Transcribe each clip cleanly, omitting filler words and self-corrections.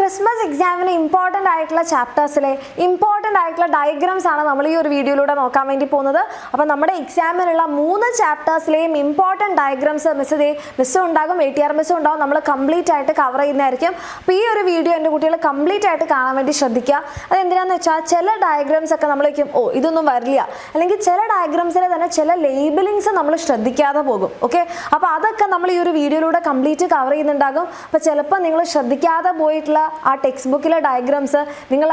Christmas എക്സാമിന് important ആയിട്ടുള്ള ചാപ്റ്റേഴ്സിലെ important ആയിട്ടുള്ള ഡയഗ്രാംസ് ആണ് നമ്മൾ ഈ ഒരു വീഡിയോയിലൂടെ നോക്കാൻ വേണ്ടി പോകുന്നത്. അപ്പോൾ നമ്മുടെ എക്സാമിനുള്ള 3 ചാപ്റ്റേഴ്സിലെയും ഇമ്പോർട്ടൻ്റ് ഡയഗ്രാംസ് മിസ്സും ഉണ്ടാകും, ATR മിസ്സും ഉണ്ടാകും, നമ്മൾ കംപ്ലീറ്റ് ആയിട്ട് കവർ ചെയ്യുന്നതായിരിക്കും. അപ്പോൾ ഈ ഒരു വീഡിയോ എൻ്റെ കുട്ടികൾ കംപ്ലീറ്റ് ആയിട്ട് കാണാൻ വേണ്ടി ശ്രദ്ധിക്കുക. അതെന്തിനാന്ന് വെച്ചാൽ ചില ഡയഗ്രാംസ് ഒക്കെ നമ്മൾ വയ്ക്കും, ഓ ഇതൊന്നും വരില്ല, അല്ലെങ്കിൽ ചില ഡയഗ്രാംസിൽ തന്നെ ചില ലേബിളിങ്സ് നമ്മൾ ശ്രദ്ധിക്കാതെ പോകും. ഓക്കെ, അപ്പോൾ അതൊക്കെ നമ്മൾ ഈ ഒരു വീഡിയോയിലൂടെ കംപ്ലീറ്റ് കവർ ചെയ്യുന്നുണ്ടാകും. അപ്പോൾ ചിലപ്പോൾ നിങ്ങൾ ശ്രദ്ധിക്കാതെ പോയിട്ടുള്ള ആ ടെക്സ്റ്റ് ബുക്കിലെ ഡയഗ്രാംസ് നിങ്ങൾ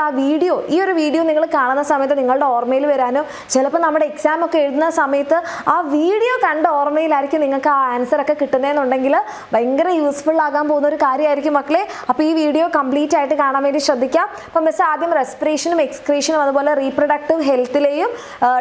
ഈ ഒരു വീഡിയോ നിങ്ങൾ കാണുന്ന സമയത്ത് നിങ്ങളുടെ ഓർമ്മയിൽ വരാനും, ചിലപ്പോൾ നമ്മുടെ എക്സാം ഒക്കെ എഴുതുന്ന സമയത്ത് ആ വീഡിയോ കണ്ട ഓർമ്മയിലായിരിക്കും നിങ്ങൾക്ക് ആ ആൻസർ ഒക്കെ കിട്ടുന്നതെന്നുണ്ടെങ്കിൽ ഭയങ്കര യൂസ്ഫുൾ ആകാൻ പോകുന്ന ഒരു കാര്യമായിരിക്കും മക്കളെ. അപ്പോൾ ഈ വീഡിയോ കംപ്ലീറ്റ് ആയിട്ട് കാണാൻ വേണ്ടി ശ്രദ്ധിക്കാം. അപ്പം മിസ് ആദ്യം റെസ്പിറേഷനും എക്സ്ക്രീഷനും അതുപോലെ റീപ്രൊഡക്റ്റീവ് ഹെൽത്തിലെയും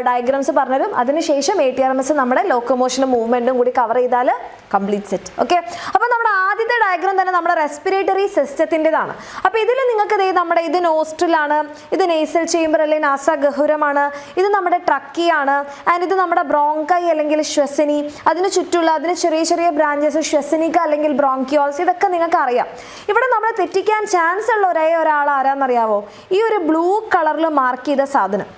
ഡയഗ്രാംസ് പറഞ്ഞുതരും. അതിനുശേഷം ATRMS നമ്മുടെ ലോക്കോമോഷനും മൂവ്മെൻറ്റും കൂടി കവർ ചെയ്താൽ കംപ്ലീറ്റ് സെറ്റ്. ഓക്കെ, അപ്പോൾ നമ്മുടെ ആദ്യത്തെ ഡയഗ്രാം തന്നെ നമ്മുടെ റെസ്പിറേറ്ററി സിസ്റ്റത്തിൻ്റെതാണ്. അപ്പോൾ ഇതിൽ നിങ്ങൾക്ക് നമ്മുടെ ഇത് നോസ്ട്രിലാണ്, ഇത് നേസൽ ചേംബർ അല്ലെങ്കിൽ നാസാഗഹ്വരമാണ്, ഇത് നമ്മുടെ ട്രക്കിയാണ്, ആൻഡ് ഇത് നമ്മുടെ ബ്രോങ്കൈ അല്ലെങ്കിൽ ശ്വസനി, അതിന് ചുറ്റുള്ള അതിന് ചെറിയ ചെറിയ ബ്രാഞ്ചസ് ശ്വസനിക അല്ലെങ്കിൽ ബ്രോങ്കിയോൾസ്, ഇതൊക്കെ നിങ്ങൾക്ക് അറിയാം. ഇവിടെ നമ്മൾ തെറ്റിക്കാൻ ചാൻസ് ഉള്ള ഒരാൾ ആരാന്നറിയാവോ? ഈ ഒരു ബ്ലൂ കളറിൽ മാർക്ക് ചെയ്ത സാധനം.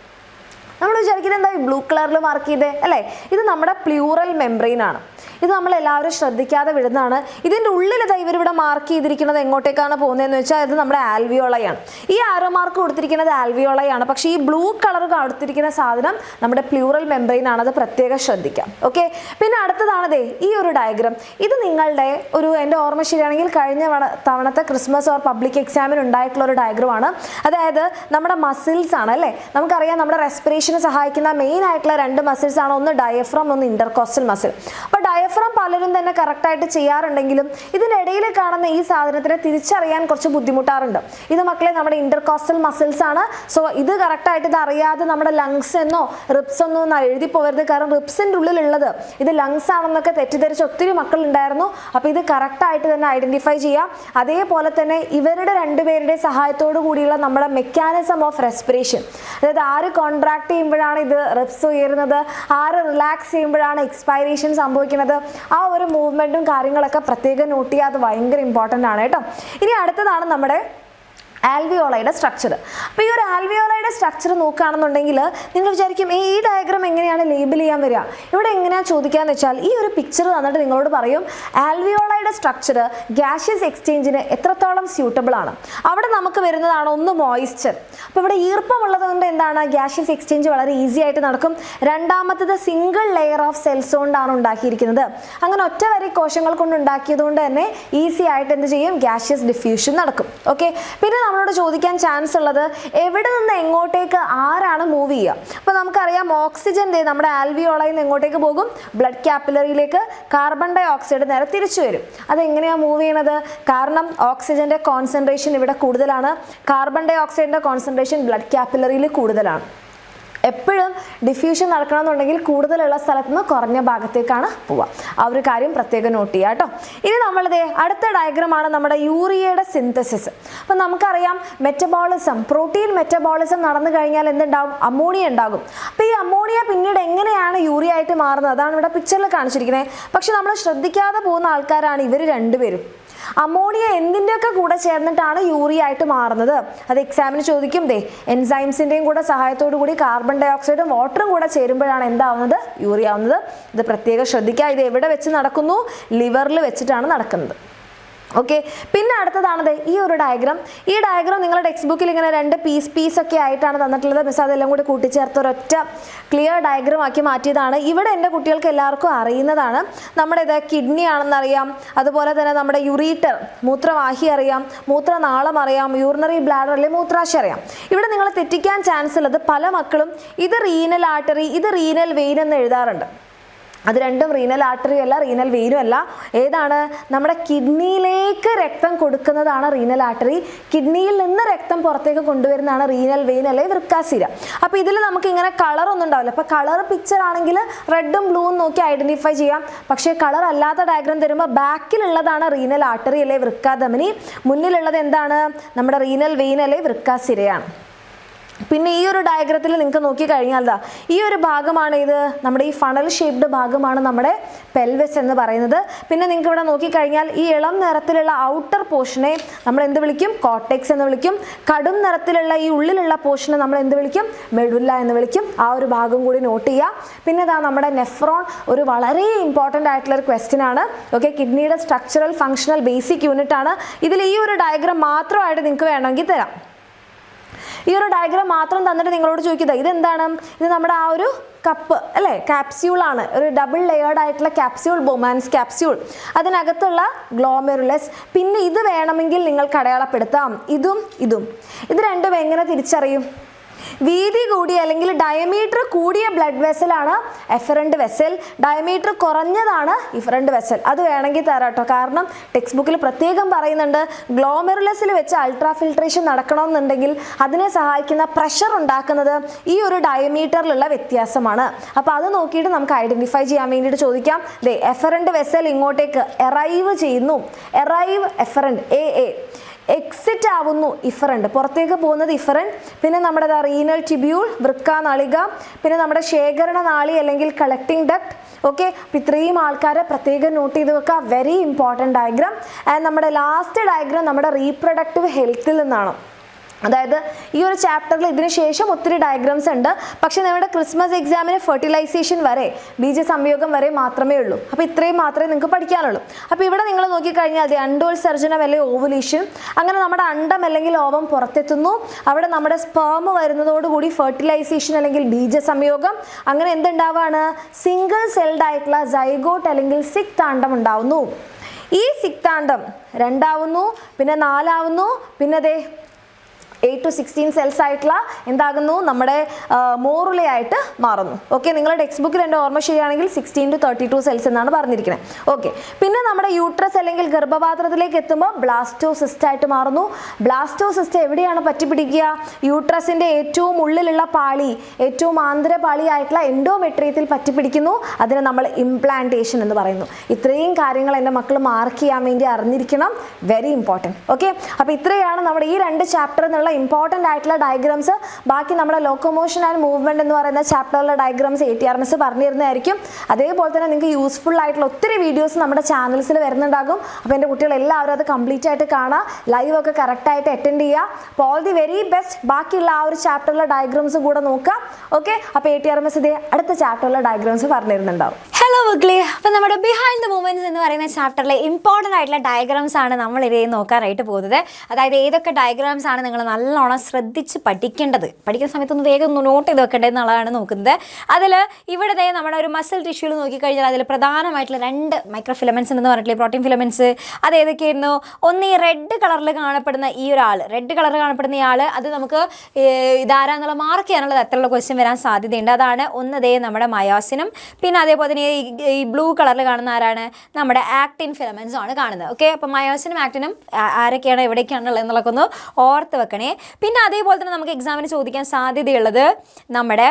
നമ്മൾ വിചാരിക്കുന്നത് എന്താ ഈ ബ്ലൂ കളറിൽ മാർക്ക് ചെയ്തേ അല്ലേ? ഇത് നമ്മുടെ പ്ലൂറൽ മെംബ്രെയിൻ ആണ്. ഇത് നമ്മൾ എല്ലാവരും ശ്രദ്ധിക്കാതെ വിടുന്നതാണ്. ഇതിൻ്റെ ഉള്ളിൽ ഇവരിവിടെ മാർക്ക് ചെയ്തിരിക്കുന്നത് എങ്ങോട്ടേക്കാണ് പോകുന്നതെന്ന് വെച്ചാൽ ഇത് നമ്മുടെ ആൽവിയോളയാണ്. ഈ ആരോ മാർക്ക് കൊടുത്തിരിക്കുന്നത് ആൽവിയോളയാണ്. പക്ഷേ ഈ ബ്ലൂ കളർ കൊടുത്തിരിക്കുന്ന സാധനം നമ്മുടെ പ്ലൂറൽ മെംബ്രെയിൻ ആണ്. അത് പ്രത്യേകം ശ്രദ്ധിക്കാം. ഓക്കെ, പിന്നെ അടുത്തതാണ് ഈ ഒരു ഡയഗ്രാം. ഇത് നിങ്ങളുടെ എൻ്റെ ഓർമ്മ ശരിയാണെങ്കിൽ കഴിഞ്ഞ തവണത്തെ ക്രിസ്മസ് ഓർ പബ്ലിക് എക്സാമിന് ഉണ്ടായിട്ടുള്ള ഒരു ഡയഗ്രമാണ്. അതായത് നമ്മുടെ മസിൽസ് ആണ് അല്ലേ? നമുക്കറിയാം നമ്മുടെ റെസ്പിറേഷന് സഹായിക്കുന്ന മെയിൻ ആയിട്ടുള്ള 2 മസിൽസ് ആണ്, ഒന്ന് ഡയഫ്രം, ഒന്ന് ഇന്റർകോസ്റ്റൽ മസിൽ. അപ്പോൾ ഡയഫ്രം പലരും തന്നെ കറക്റ്റായിട്ട് ചെയ്യാറുണ്ടെങ്കിലും ഇതിനിടയിൽ കാണുന്ന ഈ സാധനത്തിനെ തിരിച്ചറിയാൻ കുറച്ച് ബുദ്ധിമുട്ടാറുണ്ട്. ഇത് മക്കളെ നമ്മുടെ ഇന്റർകോസ്റ്റൽ മസിൽസ് ആണ്. സോ ഇത് കറക്റ്റായിട്ട് ഇത് അറിയാതെ നമ്മുടെ ലങ്സ് എന്നോ റിബ്സ് എന്നോ എഴുതി പോകരുത്. കാരണം റിബ്സിൻ്റെ ഉള്ളിലുള്ളത് ഇത് ലങ്സ് ആണെന്നൊക്കെ തെറ്റിദ്ധരിച്ച് ഒത്തിരി മക്കൾ ഉണ്ടായിരുന്നു. അപ്പോൾ ഇത് കറക്റ്റായിട്ട് തന്നെ ഐഡന്റിഫൈ ചെയ്യാം. അതേപോലെ തന്നെ ഇവരുടെ 2 പേരുടെ സഹായത്തോടു കൂടിയുള്ള നമ്മുടെ മെക്കാനിസം ഓഫ് റെസ്പിറേഷൻ, അതായത് ആര് കോൺട്രാക്ട് ചെയ്യുമ്പോഴാണ് ഇത് റിബ്സ് ഉയരുന്നത്, ആര് റിലാക്സ് ചെയ്യുമ്പോഴാണ് എക്സ്പൈറേഷൻ സംഭവിക്കുന്നത്, ആ ഒരു മൂവ്മെൻറ്റും കാര്യങ്ങളൊക്കെ പ്രത്യേകം നോട്ട് ചെയ്യുക. അത് ഭയങ്കര ഇമ്പോർട്ടൻ്റ് ആണ് കേട്ടോ. ഇനി അടുത്തതാണ് നമ്മുടെ ആൽവിയോളയുടെ സ്ട്രക്ചർ. അപ്പോൾ ഈ ഒരു ആൽവിയോളയുടെ സ്ട്രക്ചർ നോക്കുകയാണെന്നുണ്ടെങ്കിൽ നിങ്ങൾ വിചാരിക്കും ഈ ഡയഗ്രാം എങ്ങനെയാണ് ലേബിൾ ചെയ്യാൻ വരിക? ഇവിടെ എങ്ങനെയാണ് ചോദിക്കാന്ന് വെച്ചാൽ ഈ ഒരു പിക്ചർ തന്നിട്ട് നിങ്ങളോട് പറയും ആൽവിയോളയുടെ സ്ട്രക്ചർ ഗ്യാഷ്യസ് എക്സ്ചേഞ്ചിന് എത്രത്തോളം സ്യൂട്ടബിൾ ആണ്. അവിടെ നമുക്ക് വരുന്നതാണ് ഒന്ന് മോയിസ്ചർ. അപ്പോൾ ഇവിടെ ഈർപ്പമുള്ളത് കൊണ്ട് എന്താണ് ഗ്യാഷ്യസ് എക്സ്ചേഞ്ച് വളരെ ഈസി ആയിട്ട് നടക്കും. രണ്ടാമത്തത് സിംഗിൾ ലെയർ ഓഫ് സെൽസ് കൊണ്ടാണ് ഉണ്ടാക്കിയിരിക്കുന്നത്. അങ്ങനെ ഒറ്റ വരി കോശങ്ങൾ കൊണ്ട് ഉണ്ടാക്കിയത് കൊണ്ട് തന്നെ ഈസി ആയിട്ട് എന്ത് ചെയ്യും? ഗ്യാഷ്യസ് ഡിഫ്യൂഷൻ നടക്കും. ഓക്കെ, പിന്നെ നമ്മളോട് ചോദിക്കാൻ ചാൻസ് ഉള്ളത് എവിടെ നിന്ന് എങ്ങോട്ടേക്ക് ആരാണ് മൂവ് ചെയ്യുക? അപ്പോൾ നമുക്കറിയാം ഓക്സിജൻ നമ്മുടെ ആൽവിയോളയിൽ നിന്ന് എങ്ങോട്ടേക്ക് പോകും? ബ്ലഡ് കാപ്പിലറിയിലേക്ക്. കാർബൺ ഡൈ ഓക്സൈഡ് നേരെ തിരിച്ചു വരും. അതെങ്ങനെയാണ് മൂവ് ചെയ്യണത്? കാരണം ഓക്സിജൻ്റെ കോൺസെൻട്രേഷൻ ഇവിടെ കൂടുതലാണ്, കാർബൺ ഡൈ ഓക്സൈഡിൻ്റെ കോൺസെൻട്രേഷൻ ബ്ലഡ് കാപ്പിലറിയിൽ കൂടുതലാണ്. എപ്പോഴും ഡിഫ്യൂഷൻ നടക്കണമെന്നുണ്ടെങ്കിൽ കൂടുതലുള്ള സ്ഥലത്ത് നിന്ന് കുറഞ്ഞ ഭാഗത്തേക്കാണ് പോവുക. ആ ഒരു കാര്യം പ്രത്യേകം നോട്ട് ചെയ്യുക കേട്ടോ. ഇനി നമ്മളിത് അടുത്ത ഡയഗ്രമാണ് നമ്മുടെ യൂറിയയുടെ സിന്തസിസ്. അപ്പം നമുക്കറിയാം മെറ്റബോളിസം, പ്രോട്ടീൻ മെറ്റബോളിസം നടന്നു കഴിഞ്ഞാൽ എന്തുണ്ടാവും? അമോണിയ ഉണ്ടാകും. അപ്പോൾ ഈ അമോണിയ പിന്നീട് എങ്ങനെയാണ് യൂറിയ ആയിട്ട് മാറുന്നത്? അതാണ് ഇവിടെ പിക്ചറിൽ കാണിച്ചിരിക്കുന്നത്. പക്ഷെ നമ്മൾ ശ്രദ്ധിക്കാതെ പോകുന്ന ആൾക്കാരാണ് ഇവർ 2 പേരും. അമോണിയ എന്തിൻ്റെയൊക്കെ കൂടെ ചേർന്നിട്ടാണ് യൂറിയ ആയിട്ട് മാറുന്നത്? അത് എക്സാമിന് ചോദിക്കും. എൻസൈംസിൻ്റെയും കൂടെ സഹായത്തോടു കൂടി കാർബൺ ഡൈ ഓക്സൈഡും വാട്ടറും കൂടെ ചേരുമ്പോഴാണ് എന്താവുന്നത്? യൂറിയ ആവുന്നത്. ഇത് പ്രത്യേകം ശ്രദ്ധിക്കുക. ഇത് എവിടെ വെച്ച് നടക്കുന്നു? ലിവറിൽ വെച്ചിട്ടാണ് നടക്കുന്നത്. ഓക്കെ, പിന്നെ അടുത്തതാണത് ഈ ഒരു ഡയഗ്രാം. ഈ ഡയഗ്രാം നിങ്ങളുടെ ടെക്സ്റ്റ് ബുക്കിൽ ഇങ്ങനെ 2 പീസൊക്കെ ആയിട്ടാണ് തന്നിട്ടുള്ളത്. മിസ് അതെല്ലാം കൂടി കൂട്ടിച്ചേർത്ത് ഒരൊറ്റ ക്ലിയർ ഡയഗ്രാം ആക്കി മാറ്റിയതാണ്. ഇവിടെ എൻ്റെ കുട്ടികൾക്ക് എല്ലാവർക്കും അറിയുന്നതാണ്. നമ്മുടെ ഇത് കിഡ്നി ആണെന്നറിയാം, അതുപോലെ തന്നെ നമ്മുടെ യുറീറ്റർ മൂത്രവാഹി അറിയാം, മൂത്രനാളം അറിയാം, യൂറിനറി ബ്ലാഡർ അല്ലെങ്കിൽ മൂത്രാശയം അറിയാം. ഇവിടെ നിങ്ങൾ തെറ്റിക്കാൻ ചാൻസ് ഉള്ളത് പല മക്കളും ഇത് റീനൽ ആർട്ടറി, ഇത് റീനൽ വെയിൻ എന്ന് എഴുതാറുണ്ട്. അത് രണ്ടും റീനൽ ആർട്ടറി അല്ല, റീനൽ വെയിനും അല്ല. ഏതാണ്? നമ്മുടെ കിഡ്നിയിലേക്ക് രക്തം കൊടുക്കുന്നതാണ് റീനൽ ആർട്ടറി. കിഡ്നിയിൽ നിന്ന് രക്തം പുറത്തേക്ക് കൊണ്ടുവരുന്നതാണ് റീനൽ വെയിൻ അല്ലെങ്കിൽ വൃക്കാസിര. അപ്പോൾ ഇതിൽ നമുക്ക് ഇങ്ങനെ കളർ ഒന്നും ഉണ്ടാവില്ല. അപ്പോൾ കളർ പിക്ചർ ആണെങ്കിൽ റെഡും ബ്ലൂവും നോക്കി ഐഡന്റിഫൈ ചെയ്യാം. പക്ഷേ കളർ അല്ലാത്ത ഡയഗ്രാം തരുമ്പോൾ ബാക്കിലുള്ളതാണ് റീനൽ ആർട്ടറി അല്ലെങ്കിൽ വൃക്കാധമനി, മുന്നിലുള്ളത് എന്താണ്? നമ്മുടെ റീനൽ വെയിൻ അല്ലെങ്കിൽ വൃക്കാസിരയാണ്. പിന്നെ ഈ ഒരു ഡയഗ്രത്തിൽ നിങ്ങൾക്ക് നോക്കിക്കഴിഞ്ഞാൽ ഈ ഒരു ഭാഗമാണ് ഇത് നമ്മുടെ ഈ ഫണൽ ഷേപ്ഡ് ഭാഗമാണ് നമ്മുടെ പെൽവിസ് എന്ന് പറയുന്നത്. പിന്നെ നിങ്ങൾക്ക് ഇവിടെ നോക്കിക്കഴിഞ്ഞാൽ ഈ ഇളം നിറത്തിലുള്ള ഔട്ടർ പോർഷനെ നമ്മൾ എന്ത് വിളിക്കും? കോർട്ടെക്സ് എന്ന് വിളിക്കും. കടും നിറത്തിലുള്ള ഈ ഉള്ളിലുള്ള പോർഷനെ നമ്മൾ എന്ത് വിളിക്കും? മെഡുല്ല എന്ന് വിളിക്കും. ആ ഒരു ഭാഗം കൂടി നോട്ട് ചെയ്യുക. പിന്നെ നമ്മുടെ നെഫ്രോൺ ഒരു വളരെ ഇമ്പോർട്ടൻ്റ് ആയിട്ടുള്ള ഒരു ക്വസ്റ്റ്യൻ ആണ്. ഓക്കെ, കിഡ്നിയുടെ സ്ട്രക്ചറൽ ഫങ്ഷണൽ ബേസിക് യൂണിറ്റ് ആണ്. ഇതിൽ ഈ ഒരു ഡയഗ്രാം മാത്രമായിട്ട് നിങ്ങൾക്ക് വേണമെങ്കിൽ തരാം. ഈ ഒരു ഡയഗ്രാം മാത്രം തന്നിട്ട് നിങ്ങളോട് ചോദിക്കുക ഇതെന്താണ്? ഇത് നമ്മുടെ ആ ഒരു കപ്പ് അല്ലേ, ക്യാപ്സ്യൂളാണ്. ഒരു ഡബിൾ ലെയേർഡ് ആയിട്ടുള്ള ക്യാപ്സ്യൂൾ, ബൊമാൻസ് ക്യാപ്സ്യൂൾ. അതിനകത്തുള്ള ഗ്ലോമെറുലസ്. പിന്നെ ഇത് വേണമെങ്കിൽ നിങ്ങൾക്ക് അടയാളപ്പെടുത്താം, ഇതും ഇതും. ഇത് രണ്ടും എങ്ങനെ തിരിച്ചറിയും? വീതി കൂടിയ അല്ലെങ്കിൽ ഡയമീറ്റർ കൂടിയ ബ്ലഡ് വെസലാണ് എഫറന്റ് വെസൽ, ഡയമീറ്റർ കുറഞ്ഞതാണ് ഇഫറന്റ് വെസൽ. അത് വേണമെങ്കിൽ തരാം കേട്ടോ. കാരണം ടെക്സ്റ്റ് ബുക്കിൽ പ്രത്യേകം പറയുന്നുണ്ട് ഗ്ലോമെറുലസിൽ വെച്ച് അൾട്രാ ഫിൽട്രേഷൻ നടക്കണമെന്നുണ്ടെങ്കിൽ അതിനെ സഹായിക്കുന്ന പ്രഷർ ഉണ്ടാക്കുന്നത് ഈ ഒരു ഡയമീറ്ററിലുള്ള വ്യത്യാസമാണ്. അപ്പോൾ അത് നോക്കിയിട്ട് നമുക്ക് ഐഡന്റിഫൈ ചെയ്യാൻ വേണ്ടിയിട്ട് ചോദിക്കാം. എഫറന്റ് വെസൽ ഇങ്ങോട്ടേക്ക് എറൈവ് ചെയ്യുന്നു, എറൈവ് എഫറന്റ് എ. എക്സിറ്റ് ആവുന്നു ഇഫറന്റ്, പുറത്തേക്ക് പോകുന്നത് ഇഫറന്റ്. പിന്നെ നമ്മുടെ റീനൽ ട്യൂബ്യൂൾ, വൃക്ക നാളിക, പിന്നെ നമ്മുടെ ശേഖരണ നാളി അല്ലെങ്കിൽ കളക്ടിങ് ഡക്ട്. ഓക്കെ, അപ്പോൾ ഇത്രയും ആൾക്കാരെ പ്രത്യേകം നോട്ട് ചെയ്ത് വെക്കുക. Very important diagram. ആൻഡ് നമ്മുടെ ലാസ്റ്റ് ഡയഗ്രാം നമ്മുടെ റീപ്രൊഡക്റ്റീവ് ഹെൽത്തിൽ നിന്നാണ്. അതായത് ഈ ഒരു ചാപ്റ്ററിൽ ഇതിന് ശേഷം ഒത്തിരി ഡയഗ്രാംസ് ഉണ്ട്. പക്ഷേ നമ്മുടെ ക്രിസ്മസ് എക്സാമിന് ഫെർട്ടിലൈസേഷൻ വരെ, ബീജസംയോഗം വരെ മാത്രമേ ഉള്ളൂ. അപ്പോൾ ഇത്രയും മാത്രമേ നിങ്ങൾക്ക് പഠിക്കാനുള്ളൂ. അപ്പോൾ ഇവിടെ നിങ്ങൾ നോക്കിക്കഴിഞ്ഞാൽ അത് അണ്ടോത്സർജനം അല്ലെങ്കിൽ ഓവുലേഷൻ. അങ്ങനെ നമ്മുടെ അണ്ടം അല്ലെങ്കിൽ ഓവം പുറത്തെത്തുന്നു. അവിടെ നമ്മുടെ സ്പേം വരുന്നതോടുകൂടി ഫെർട്ടിലൈസേഷൻ അല്ലെങ്കിൽ ബീജസംയോഗം. അങ്ങനെ എന്തുണ്ടാവുകയാണ്? സിംഗിൾ സെൽഡ് ആയിട്ടുള്ള സൈഗോട്ട് അല്ലെങ്കിൽ സിക്താണ്ഡം ഉണ്ടാവുന്നു. ഈ സിക്താണ്ഡം 2 ആവുന്നു, പിന്നെ 4 ആവുന്നു, പിന്നെ 8 to 16 സെൽസ് ആയിട്ടുള്ള എന്താകുന്നു? നമ്മുടെ മോറുലയായിട്ട് മാറുന്നു. ഓക്കെ, നിങ്ങളുടെ ടെക്സ്റ്റ് ബുക്കിൽ എൻ്റെ ഓർമ്മ ശരിയാണെങ്കിൽ 16 to 32 സെൽസ് എന്നാണ് പറഞ്ഞിരിക്കുന്നത്. ഓക്കെ, പിന്നെ നമ്മുടെ യൂട്രസ് അല്ലെങ്കിൽ ഗർഭപാത്രത്തിലേക്ക് എത്തുമ്പോൾ ബ്ലാസ്റ്റോസിസ്റ്റ് ആയിട്ട് മാറുന്നു. ബ്ലാസ്റ്റോസിസ്റ്റ് എവിടെയാണ് പറ്റിപ്പിടിക്കുക? യൂട്രസിൻ്റെ ഏറ്റവും ഉള്ളിലുള്ള പാളി, ഏറ്റവും ആന്തരപാളിയായിട്ടുള്ള എൻഡോമെട്രിയത്തിൽ പറ്റിപ്പിടിക്കുന്നു. അതിനെ നമ്മൾ ഇംപ്ലാന്റേഷൻ എന്ന് പറയുന്നു. ഇത്രയും കാര്യങ്ങൾ എൻ്റെ മക്കൾ മാർക്ക് ചെയ്യാൻ വേണ്ടി അറിഞ്ഞിരിക്കണം. Very important. ഓക്കെ, അപ്പോൾ ഇത്രയാണ് നമ്മുടെ ഈ 2 ചാപ്റ്റർ എന്നുള്ള ഇമ്പോർട്ടൻ്റ് ആയിട്ടുള്ള ഡയഗ്രാംസ്. ബാക്കി നമ്മുടെ ലോക്കോമോഷൻ ആൻഡ് മൂവ്മെന്റ് എന്ന് പറയുന്ന ചാപ്റ്ററിലെ ഡയഗ്രാംസ് ATRMS പറഞ്ഞിരുന്നതായിരിക്കും. അതേപോലെ തന്നെ നിങ്ങൾക്ക് യൂസ്ഫുൾ ആയിട്ടുള്ള ഒത്തിരി വീഡിയോസ് നമ്മുടെ ചാനൽസിൽ വരുന്നുണ്ടാകും. അപ്പോൾ എൻ്റെ കുട്ടികൾ എല്ലാവരും അത് കംപ്ലീറ്റ് ആയിട്ട് കാണുക, ലൈവ് ഒക്കെ കറക്റ്റായിട്ട് അറ്റൻഡ് ചെയ്യുക. അപ്പോൾ ഓൾ ദി വെരി ബെസ്റ്റ്. ബാക്കിയുള്ള ആ ഒരു ചാപ്റ്ററിലെ ഡയഗ്രാംസ് കൂടെ നോക്കുക. ഓക്കെ, അപ്പോൾ ATRMS അടുത്ത ചാപ്റ്ററിലെ ഡയഗ്രാംസ് പറഞ്ഞിരുന്നുണ്ടാവും. ഹലോ മക്കളെ, അപ്പോൾ നമ്മുടെ ബിഹൈൻഡ് ദ മൂവ്മെന്റ്സ് എന്ന് പറയുന്ന ചാപ്റ്ററിലെ ഇമ്പോർട്ടൻ്റ് ആയിട്ടുള്ള ഡയഗ്രാംസ് ആണ് നമ്മൾ ഇതേ നോക്കാനായിട്ട് പോകുന്നത്. അതായത് ഏതൊക്കെ ഡയഗ്രാംസ് ആണ് നിങ്ങൾ നല്ലോണം ശ്രദ്ധിച്ച് പഠിക്കേണ്ടത്, പഠിക്കുന്ന സമയത്തൊന്ന് വേഗം ഒന്ന് നോട്ട് ചെയ്ത് വെക്കേണ്ടത് എന്നുള്ളതാണ് നോക്കുന്നത്. അതിൽ ഇവിടെ നമ്മുടെ ഒരു മസിൽ ടിഷ്യൂൽ നോക്കിക്കഴിഞ്ഞാൽ അതിൽ പ്രധാനമായിട്ടുള്ള 2 മൈക്രോഫിലമെൻറ്റ്സ് എന്ന് പറഞ്ഞിട്ടില്ലേ, പ്രോട്ടീൻ ഫിലമെൻറ്റ്സ്. അത് ഏതൊക്കെയായിരുന്നു? ഒന്ന് ഈ റെഡ് കളറിൽ കാണപ്പെടുന്ന ഈ ഒരാൾ, റെഡ് കളറിൽ കാണപ്പെടുന്ന ഇയാൾ, അത് നമുക്ക് ഇതാരാന്നുള്ള മാർക്ക് ചെയ്യാനുള്ള തരത്തിലുള്ള ക്വസ്റ്റ്യൻ വരാൻ സാധ്യതയുണ്ട്. അതാണ് ഒന്ന് നമ്മുടെ മയോസിനും. പിന്നെ അതേപോലെ തന്നെ ഈ ബ്ലൂ കളറിൽ കാണുന്ന ആരാണ്? നമ്മുടെ ആക്റ്റിൻ ഫിലമെൻറ്റ്സ് ആണ് കാണുന്നത്. ഓക്കെ, അപ്പോൾ മയോസിനും ആക്റ്റിനും ആരൊക്കെയാണ് എവിടേക്കാണുള്ളത് എന്നുള്ളതൊക്കെ ഒന്ന് ഓർത്ത് വെക്കണേ. പിന്നെ അതേപോലെ തന്നെ നമുക്ക് എക്സാമിന് ചോദിക്കാൻ സാധ്യതയുള്ളത് നമ്മുടെ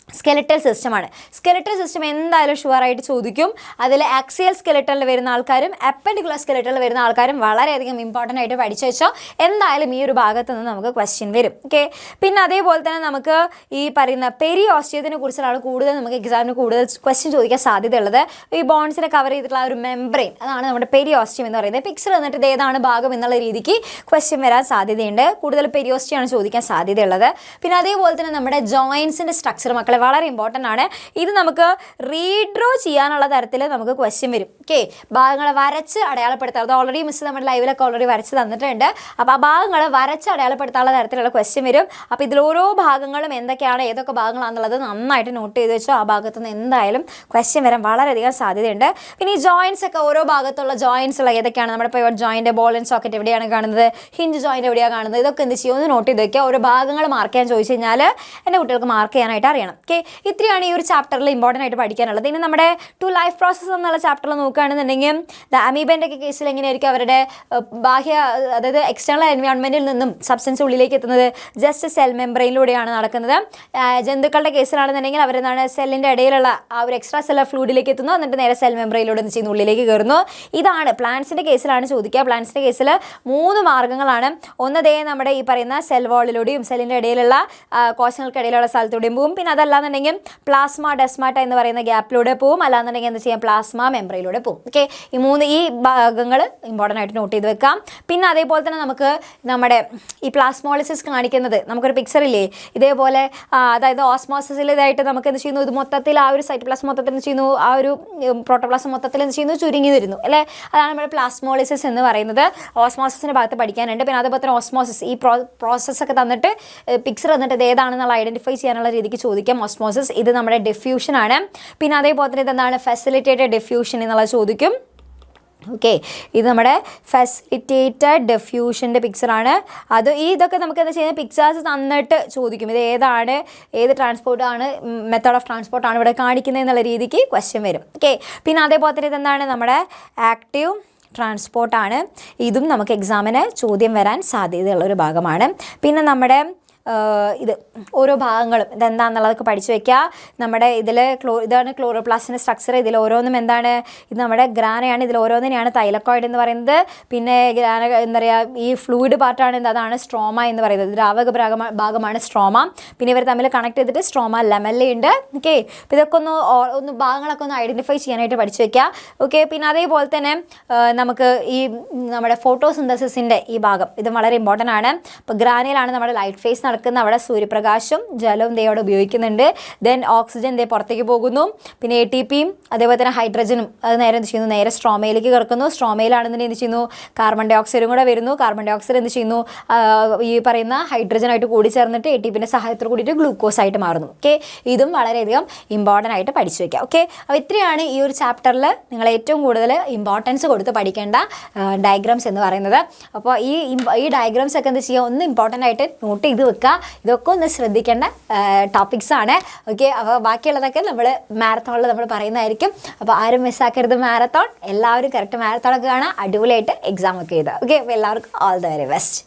സ്കെലറ്റൽ സിസ്റ്റമാണ്. സ്കെലറ്റൽ സിസ്റ്റം എന്തായാലും ഷുവറായിട്ട് ചോദിക്കും. അതിൽ ആക്സിയൽ സ്കെലറ്റലിൽ വരുന്ന ആൾക്കാരും അപ്പൻഡിക്കുലർ സ്കെലറ്റലിൽ വരുന്ന ആൾക്കാരും വളരെയധികം ഇമ്പോർട്ടൻ്റ് ആയിട്ട് പഠിച്ചു വെച്ചാൽ എന്തായാലും ഈ ഒരു ഭാഗത്ത് നിന്ന് നമുക്ക് ക്വസ്റ്റ്യൻ വരും. ഓക്കെ, പിന്നെ അതേപോലെ തന്നെ നമുക്ക് ഈ പറയുന്ന പെരിയോസ്റ്റിയത്തിനെ കുറിച്ചുള്ള കൂടുതൽ നമുക്ക് എക്സാമിന് കൂടുതൽ ക്വസ്റ്റ്യൻ ചോദിക്കാൻ സാധ്യതയുള്ളത്. ഈ ബോൺസിനെ കവർ ചെയ്തിട്ടുള്ള ഒരു മെംബ്രെയിൻ, അതാണ് നമ്മുടെ പെരിയോസ്റ്റിയം എന്ന് പറയുന്നത്. പിക്ചർ എന്നിട്ട് ഇത് ഏതാണ് ഭാഗം എന്നുള്ള രീതിക്ക് ക്വസ്റ്റ്യൻ വരാൻ സാധ്യതയുണ്ട്. കൂടുതൽ പെരിയോസ്റ്റിയാണ് ചോദിക്കാൻ സാധ്യതയുള്ളത്. പിന്നെ അതേപോലെ തന്നെ നമ്മുടെ ജോയിൻസിൻ്റെ സ്ട്രക്ചർ മക്കളെ വളരെ ഇമ്പോർട്ടൻ്റ് ആണ്. ഇത് നമുക്ക് റീഡ്രോ ചെയ്യാനുള്ള തരത്തിൽ നമുക്ക് ക്വസ്റ്റ്യൻ വരും. ഓക്കെ, ഭാഗങ്ങളെ വരച്ച് അടയാളപ്പെടുത്താം. അത് ഓൾറെഡി മിസ് നമ്മുടെ ലൈവിലൊക്കെ ഓൾറെഡി വരച്ച് തന്നിട്ടുണ്ട്. അപ്പോൾ ആ ഭാഗങ്ങളെ വരച്ച് അടയാളപ്പെടുത്താനുള്ള തരത്തിലുള്ള ക്വസ്റ്റ്യൻ വരും. അപ്പോൾ ഇതിൽ ഓരോ ഭാഗങ്ങളും എന്തൊക്കെയാണ്, ഏതൊക്കെ ഭാഗങ്ങളാണെന്നുള്ളത് നന്നായിട്ട് നോട്ട് ചെയ്ത് വെച്ചോ. ആ ഭാഗത്തുനിന്ന് എന്തായാലും ക്വസ്റ്റ്യൻ വരാൻ വളരെയധികം സാധ്യതയുണ്ട്. പിന്നെ ഈ ജോയിൻസ് ഒക്കെ ഓരോ ഭാഗത്തുള്ള ജോയിൻസ് ഉള്ള ഏതൊക്കെയാണ്, നമ്മുടെ ഇപ്പോൾ ജോയിൻ്റ് ബോൾ ആൻഡ് സോക്കറ്റ് എവിടെയാണ് കാണുന്നത്, ഹിഞ്ച് ജോയിൻ്റ് എവിടെയാണ് കാണുന്നത്, ഇതൊക്കെ എന്ത് ചെയ്യും ഒന്ന് നോട്ട് ചെയ്ത് വെക്കുക. ഓരോ ഭാഗങ്ങൾ മാർക്ക് ചെയ്യാൻ ചോദിച്ചു കഴിഞ്ഞാൽ എൻ്റെ കുട്ടികൾക്ക് മാർക്ക് ചെയ്യാനായിട്ട് അറിയണം. ഓക്കെ, ഇത്രയാണ് ഈ ഒരു ചാപ്റ്ററിൽ ഇമ്പോർട്ടൻ്റ് ആയിട്ട് പഠിക്കാനുള്ളത്. ഇനി നമ്മുടെ ടു ലൈഫ് പ്രോസസ്സ് എന്നുള്ള ചാപ്റ്ററിൽ നോക്കുകയാണെന്നുണ്ടെങ്കിൽ അമീബേൻ്റെ ഒക്കെ കേസിൽ എങ്ങനെയായിരിക്കും അവരുടെ ബാഹ്യ, അതായത് എക്സ്റ്റേണൽ എൻവയോൺമെൻറ്റിൽ നിന്നും സബ്സ്റ്റൻസ് ഉള്ളിലേക്ക് എത്തുന്നത് ജസ്റ്റ് സെൽ മെംബ്രെയിനിലൂടെയാണ് നടക്കുന്നത്. ജന്തുക്കളുടെ കേസിലാണെന്നുണ്ടെങ്കിൽ അവരെന്താണ് സെല്ലിൻ്റെ ഇടയിലുള്ള ആ ഒരു എക്സ്ട്രാ സെല്ലർ ഫ്ലൂയിഡിലേക്ക് എത്തുന്നു, എന്നിട്ട് നേരെ സെൽ മെംബ്രെയിനിലൂടെ എന്ത് ചെയ്യുന്നു, ഉള്ളിലേക്ക് കയറുന്നു. ഇതാണ് പ്ലാന്റ്സിൻ്റെ കേസിലാണ് ചോദിക്കുക. പ്ലാന്റ്സിൻ്റെ കേസിൽ 3 മാർഗ്ഗങ്ങളാണ്. ഒന്നതേ നമ്മുടെ ഈ പറയുന്ന സെൽ വാളിലൂടെയും സെല്ലിൻ്റെ ഇടയിലുള്ള കോശങ്ങൾക്കിടയിലുള്ള സ്ഥലത്തൂടെയും പോവും. പിന്നെ അതല്ലാന്നുണ്ടെങ്കിൽ പ്ലാസ്മ ഡെസ്മാറ്റ എന്ന് പറയുന്ന ഗ്യാപ്പിലൂടെ പോവും. അല്ലാന്നുണ്ടെങ്കിൽ എന്താ ചെയ്യാം, പ്ലാസ്മ മെംബ്രെയിനിലൂടെ പോവും. ഓക്കെ, ഈ ഭാഗങ്ങൾ ഇമ്പോർട്ടൻ്റ് ആയിട്ട് നോട്ട് ചെയ്ത് വെക്കാം. പിന്നെ അതേപോലെ തന്നെ നമുക്ക് നമ്മുടെ ഈ പ്ലാസ്മോളിസിസ് കാണിക്കുന്നത് നമുക്കൊരു പിക്ചർ ഇല്ലേ, ഇതേപോലെ അതായത് ഓസ്മോസിസിൽ ഇതായിട്ട് നമുക്ക് എന്ത് ചെയ്യുന്നു, ഇത് മൊത്തത്തിൽ ആ ഒരു സൈറ്റോപ്ലാസം മൊത്തത്തിൽ എന്ത് ചെയ്യുന്നു, ആ ഒരു പ്രോട്ടോപ്ലാസം മൊത്തത്തിൽ എന്ത് ചെയ്യുന്നു, ചുരുങ്ങി വരുന്നു അല്ലേ. അതാണ് നമ്മുടെ പ്ലാസ്മോളിസിസ് എന്ന് പറയുന്നത്. ഓസ്മോസിസിൻ്റെ ഭാഗത്ത് പഠിക്കാനുണ്ട്. പിന്നെ അതേപോലെ തന്നെ ഓസ്മോസിസ് ഈ പ്രോസസ്സൊക്കെ തന്നിട്ട് പിക്ചർ തന്നിട്ട് ഇത് ഏതാണെന്നുള്ള ഐഡൻറ്റിഫൈ ചെയ്യാനുള്ള രീതിക്ക് ചോദിക്കാം. ഓസ്മോസിസ് ഇത് നമ്മുടെ ഡിഫ്യൂഷൻ ആണ്. പിന്നെ അതേപോലെ തന്നെ ഇതെന്താണ്, ഫെസിലിറ്റേറ്റഡ് ഡിഫ്യൂഷൻ എന്നുള്ളത് ചോദിക്കും. ഓക്കെ, ഇത് നമ്മുടെ ഫെസിലിറ്റേറ്റഡ് ഡിഫ്യൂഷൻ്റെ പിക്ചറാണ്. ഇതൊക്കെ നമുക്ക് എന്താ ചെയ്യുന്നത്, പിക്ചേഴ്സ് തന്നിട്ട് ചോദിക്കും. ഇത് ഏതാണ്, ഏത് ട്രാൻസ്പോർട്ടാണ്, മെത്തേഡ് ഓഫ് ട്രാൻസ്പോർട്ടാണ് ഇവിടെ കാണിക്കുന്നത് എന്നുള്ള രീതിക്ക് ക്വസ്റ്റ്യൻ വരും. ഓക്കെ, പിന്നെ അതേപോലെ തന്നെ ഇതെന്താണ്, നമ്മുടെ ആക്റ്റീവ് ട്രാൻസ്പോർട്ടാണ്. ഇതും നമുക്ക് എക്സാമിന് ചോദ്യം വരാൻ സാധ്യതയുള്ളൊരു ഭാഗമാണ്. പിന്നെ നമ്മുടെ ഇത് ഓരോ ഭാഗങ്ങളും ഇതെന്താണെന്നുള്ളതൊക്കെ പഠിച്ചു വയ്ക്കുക. നമ്മുടെ ഇതാണ് ക്ലോറോപ്ലാസ്റ്റിൻ്റെ സ്ട്രക്ചർ. ഇതിൽ ഓരോന്നും എന്താണ്, ഇത് നമ്മുടെ ഗ്രാനയാണ്. ഇതിൽ ഓരോന്നിനെയാണ് തൈലക്കോയിഡ് എന്ന് പറയുന്നത്. പിന്നെ ഗ്രാന എന്താ പറയുക, ഈ ഫ്ലൂയിഡ് പാർട്ടാണ് അതാണ് സ്ട്രോമ എന്ന് പറയുന്നത്. ദ്രാവക ഭാഗമാണ് സ്ട്രോമ. പിന്നെ ഇവർ തമ്മിൽ കണക്ട് ചെയ്തിട്ട് സ്ട്രോമ ലെമല്ലയുണ്ട്. ഓക്കെ, അപ്പോൾ ഇതൊക്കെ ഒന്ന് ഭാഗങ്ങളൊക്കെ ഒന്ന് ഐഡൻറ്റിഫൈ ചെയ്യാനായിട്ട് പഠിച്ചു വയ്ക്കുക. ഓക്കെ, പിന്നെ അതേപോലെ തന്നെ നമുക്ക് ഈ നമ്മുടെ ഫോട്ടോസിന്തസിസിൻ്റെ ഈ ഭാഗം ഇത് വളരെ ഇമ്പോർട്ടൻ്റ് ആണ്. അപ്പോൾ ഗ്രാനയിലാണ് നമ്മുടെ ലൈറ്റ് ഫേസ് നടക്കുന്ന, അവിടെ സൂര്യപ്രകാശം ജലവും അവിടെ ഉപയോഗിക്കുന്നുണ്ട്. ദെൻ ഓക്സിജൻ പുറത്തേക്ക് പോകുന്നു. പിന്നെ ATPയും അതേപോലെ തന്നെ ഹൈഡ്രജനും അത് നേരെ എന്ത് ചെയ്യുന്നു, നേരെ സ്ട്രോമയിലേക്ക് കിടക്കുന്നു. സ്ട്രോമയിലാണെന്നുണ്ടെങ്കിൽ എന്ത് ചെയ്യുന്നു, കാർബൺ ഡൈ ഓക്സൈഡും കൂടെ വരുന്നു. കാർബൺ ഡൈ ഓക്സൈഡ് എന്ത് ചെയ്യുന്നു, ഈ പറയുന്ന ഹൈഡ്രജനായിട്ട് കൂടി ചേർന്നിട്ട് ATPൻ്റെ സഹായത്തോട് കൂടിയിട്ട് ഗ്ലൂക്കോസ് ആയിട്ട് മാറുന്നു. ഓക്കെ, ഇതും വളരെയധികം ഇമ്പോർട്ടൻ്റ് ആയിട്ട് പഠിച്ചു വയ്ക്കുക. ഓക്കെ, അപ്പോൾ ഇത്രയാണ് ഈ ഒരു ചാപ്റ്ററിൽ നിങ്ങൾ ഏറ്റവും കൂടുതൽ ഇമ്പോർട്ടൻസ് കൊടുത്ത് പഠിക്കേണ്ട ഡയഗ്രാംസ് എന്ന് പറയുന്നത്. അപ്പോൾ ഈ ഡയഗ്രാംസ് ഒക്കെ എന്ത് ചെയ്യുക, ഒന്ന് ഇമ്പോർട്ടൻ്റ് ആയിട്ട് നോട്ട് ചെയ്ത് വെക്കുക. ഇതൊക്കെ ഒന്ന് ശ്രദ്ധിക്കേണ്ട ടോപ്പിക്സ് ആണ്. ഓക്കെ, അപ്പോൾ ബാക്കിയുള്ളതൊക്കെ നമ്മൾ മാരത്തോണിൽ നമ്മൾ പറയുന്നതായിരിക്കും. അപ്പോൾ ആരും മിസ്സാക്കരുത് മാരത്തോൺ. എല്ലാവരും കറക്റ്റ് മാരത്തോണൊക്കെ കാണാൻ അടിപൊളിയായിട്ട് എക്സാം ഒക്കെ ചെയ്താൽ. ഓക്കെ, അപ്പോൾ എല്ലാവർക്കും ഓൾ ദ വെരി ബെസ്റ്റ്.